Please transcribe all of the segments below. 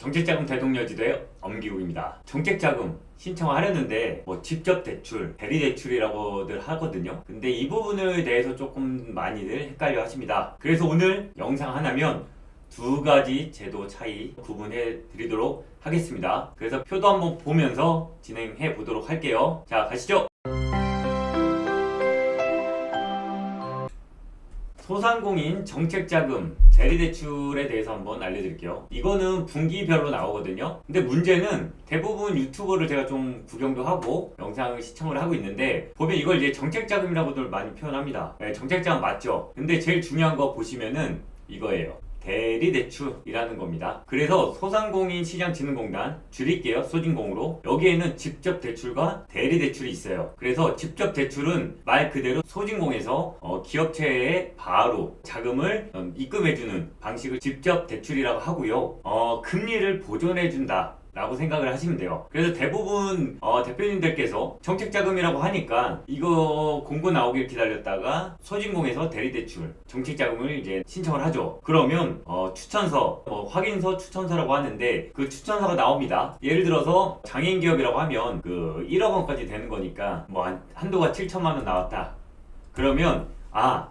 정책자금 대동여지대 엄기국입니다. 정책자금 신청을 하려는데 직접 대출, 대리 대출이라고들 하거든요. 근데 이 부분에 대해서 조금 많이들 헷갈려 하십니다. 그래서 오늘 영상 하나면 두 가지 제도 차이 구분해 드리도록 하겠습니다. 그래서 표도 한번 보면서 진행해 보도록 할게요. 자, 가시죠. 소상공인 정책자금 대리대출에 대해서 한번 알려드릴게요. 이거는 분기별로 나오거든요. 근데 문제는 대부분 유튜버를 제가 좀 구경도 하고 영상을 시청을 하고 있는데 보면 이걸 이제 정책자금이라고들 많이 표현합니다. 네, 정책자금 맞죠? 근데 제일 중요한 거 보시면은 이거예요. 대리대출이라는 겁니다. 그래서 소상공인시장진흥공단, 줄일게요, 소진공으로. 여기에는 직접 대출과 대리대출이 있어요. 그래서 직접 대출은 말 그대로 소진공에서 기업체에 바로 자금을 입금해주는 방식을 직접 대출이라고 하고요. 금리를 보존해준다 라고 생각을 하시면 돼요. 그래서 대부분 대표님들께서 정책자금이라고 하니까 이거 공고 나오길 기다렸다가 소진공에서 대리대출 정책자금을 이제 신청을 하죠. 그러면 추천서, 확인서, 추천서라고 하는데 그 추천서가 나옵니다. 예를 들어서 장애인기업이라고 하면 그 1억 원까지 되는 거니까 한도가 7천만 원 나왔다. 그러면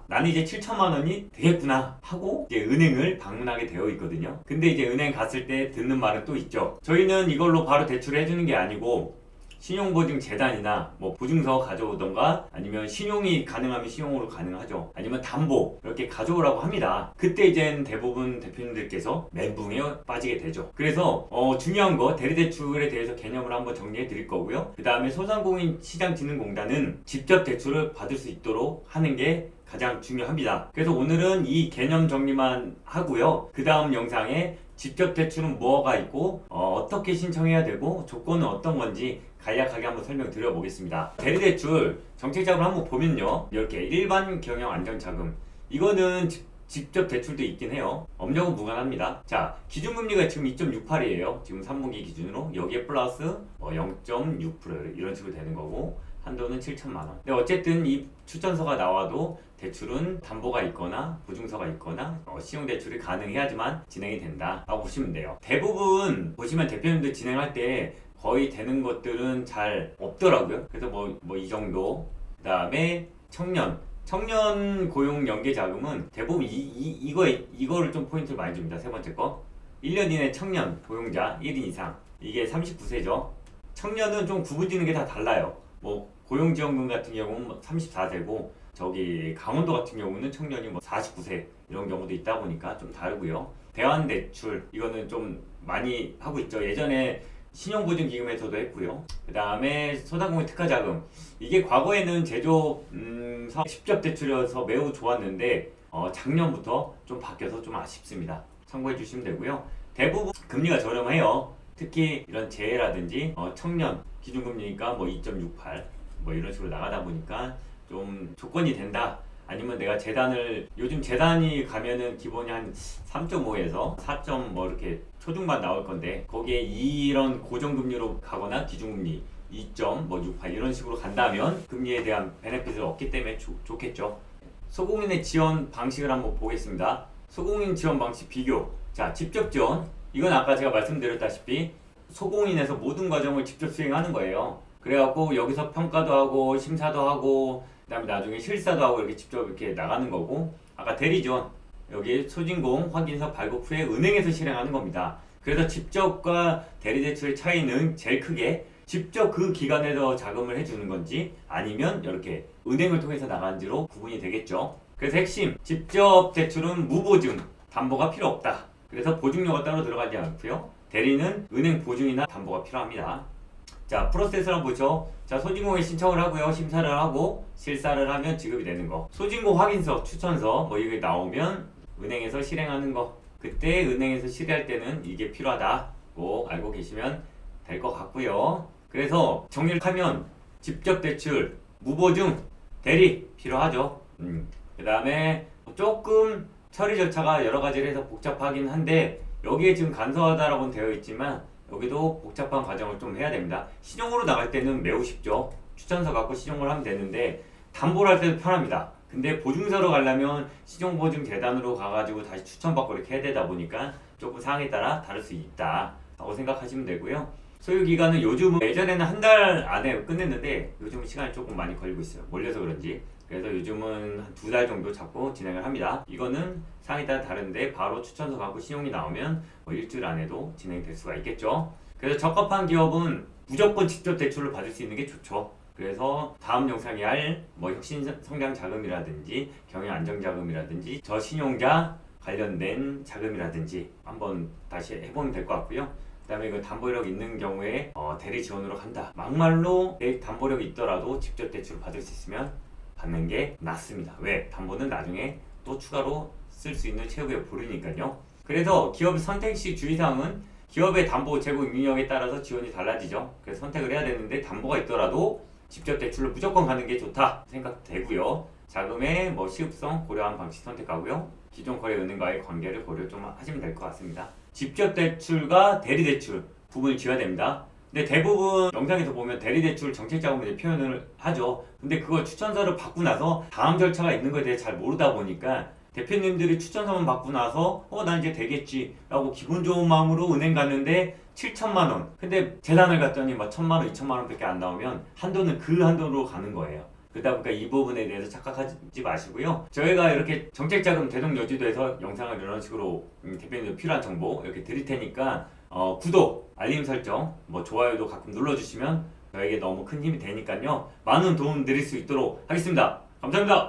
나는 이제 7천만 원이 되겠구나 하고 이제 은행을 방문하게 되어 있거든요. 근데 이제 은행 갔을 때 듣는 말은 또 있죠. 저희는 이걸로 바로 대출을 해주는 게 아니고 신용보증재단이나 보증서 가져오던가 아니면 신용이 가능하면 신용으로 가능하죠. 아니면 담보 이렇게 가져오라고 합니다. 그때 이제 대부분 대표님들께서 멘붕에 빠지게 되죠. 그래서 중요한 거 대리대출에 대해서 개념을 한번 정리해 드릴 거고요. 그 다음에 소상공인시장진흥공단은 직접 대출을 받을 수 있도록 하는 게 가장 중요합니다. 그래서 오늘은 이 개념 정리만 하고요. 그 다음 영상에 직접 대출은 뭐가 있고 어떻게 신청해야 되고 조건은 어떤 건지 간략하게 한번 설명드려 보겠습니다. 대리대출 정책자금을 한번 보면요, 이렇게 일반 경영 안정자금, 이거는 직접 대출도 있긴 해요. 업력은 무관합니다. 자, 기준금리가 지금 2.68이에요 지금 3분기 기준으로. 여기에 플러스 0.6% 이런 식으로 되는 거고 한도는 7천만 원. 근데 어쨌든 이 추천서가 나와도 대출은 담보가 있거나 보증서가 있거나 신용대출이 가능해야지만 진행이 된다 라고 보시면 돼요. 대부분 보시면 대표님들 진행할 때 거의 되는 것들은 잘 없더라고요. 그래서 이 정도. 그 다음에 청년 고용 연계 자금은 대부분 이거를 좀 포인트를 많이 줍니다. 세 번째 거, 1년 이내 청년 고용자 1인 이상, 이게 39세죠. 청년은 좀 구분 짓는 게 다 달라요. 고용지원금 같은 경우는 34세고 저기 강원도 같은 경우는 청년이 49세 이런 경우도 있다 보니까 좀 다르고요. 대환대출 이거는 좀 많이 하고 있죠. 예전에 신용보증기금에서도 했고요. 그 다음에 소상공인 특화자금, 이게 과거에는 제조업 사업 직접 대출이어서 매우 좋았는데 작년부터 좀 바뀌어서 좀 아쉽습니다. 참고해 주시면 되고요. 대부분 금리가 저렴해요. 특히 이런 재해라든지 청년 기준금리니까 2.68 이런 식으로 나가다 보니까 좀 조건이 된다. 아니면 내가 요즘 재단이 가면은 기본이 한 3.5에서 4. 이렇게 초중반 나올 건데 거기에 이런 고정금리로 가거나 기준금리 2.68 이런 식으로 간다면 금리에 대한 베네핏을 얻기 때문에 좋겠죠. 소공인의 지원 방식을 한번 보겠습니다. 소공인 지원 방식 비교. 자, 직접 지원. 이건 아까 제가 말씀드렸다시피 소공인에서 모든 과정을 직접 수행하는 거예요. 그래갖고 여기서 평가도 하고 심사도 하고 그 다음에 나중에 실사도 하고 이렇게 직접 이렇게 나가는 거고, 아까 대리지원 여기 소진공 확인서 발급 후에 은행에서 실행하는 겁니다. 그래서 직접과 대리대출의 차이는 제일 크게 직접 그 기관에서 자금을 해주는 건지 아니면 이렇게 은행을 통해서 나간지로 구분이 되겠죠. 그래서 핵심, 직접 대출은 무보증, 담보가 필요 없다. 그래서 보증료가 따로 들어가지 않고요. 대리는 은행 보증이나 담보가 필요합니다. 자, 프로세스를 한번 보죠. 자, 소진공에 신청을 하고요. 심사를 하고 실사를 하면 지급이 되는 거. 소진공 확인서, 추천서 이게 나오면 은행에서 실행하는 거. 그때 은행에서 실행할 때는 이게 필요하다고 알고 계시면 될 것 같고요. 그래서 정리를 하면 직접 대출, 무보증, 대리 필요하죠. 그 다음에 조금 처리 절차가 여러 가지를 해서 복잡하긴 한데 여기에 지금 간소하다라고는 되어 있지만 여기도 복잡한 과정을 좀 해야 됩니다. 신용으로 나갈 때는 매우 쉽죠. 추천서 갖고 신용을 하면 되는데 담보를 할 때도 편합니다. 근데 보증서로 가려면 신용보증재단으로 가가지고 다시 추천받고 이렇게 해야 되다 보니까 조금 상황에 따라 다를 수 있다 라고 생각하시면 되고요. 소요 기간은 요즘은 예전에는 한 달 안에 끝냈는데 요즘은 시간이 조금 많이 걸리고 있어요. 몰려서 그런지. 그래서 요즘은 한 2달 정도 잡고 진행을 합니다. 이거는 상황에 따라 다른데 바로 추천서 갖고 신용이 나오면 뭐 일주일 안에도 진행될 수가 있겠죠. 그래서 적합한 기업은 무조건 직접 대출을 받을 수 있는 게 좋죠. 그래서 다음 영상에 할 뭐 혁신 성장 자금이라든지 경영 안정 자금이라든지 저신용자 관련된 자금이라든지 한번 다시 해보면 될 것 같고요. 그 다음에 그 담보력 있는 경우에 대리 지원으로 간다. 막말로 내 담보력이 있더라도 직접 대출을 받을 수 있으면 받는 게 낫습니다. 왜? 담보는 나중에 또 추가로 쓸 수 있는 최후의 보루니까요. 그래서 기업 선택시 주의사항은 기업의 담보 제공 능력에 따라서 지원이 달라지죠. 그래서 선택을 해야 되는데 담보가 있더라도 직접 대출로 무조건 가는 게 좋다 생각되고요. 자금의 뭐 시급성 고려한 방식 선택하고요. 기존 거래 은행과의 관계를 고려 좀 하시면 될 것 같습니다. 직접 대출과 대리 대출 구분을 지어야 됩니다. 근데 대부분 영상에서 보면 대리 대출 정책 자금으로 표현을 하죠. 근데 그걸 추천서를 받고 나서 다음 절차가 있는 것에 대해 잘 모르다 보니까 대표님들이 추천서만 받고 나서 난 이제 되겠지 라고 기분 좋은 마음으로 은행 갔는데 7천만 원. 근데 재단을 갔더니 막 1천만 원, 2천만 원 밖에 안 나오면 한도는 그 한도로 가는 거예요. 그러다 보니까 이 부분에 대해서 착각하지 마시고요. 저희가 이렇게 정책자금 대동 여지도에서 영상을 이런 식으로 대표님들 필요한 정보 이렇게 드릴 테니까 구독, 알림 설정, 뭐 좋아요도 가끔 눌러주시면 저에게 너무 큰 힘이 되니까요. 많은 도움 드릴 수 있도록 하겠습니다. 감사합니다.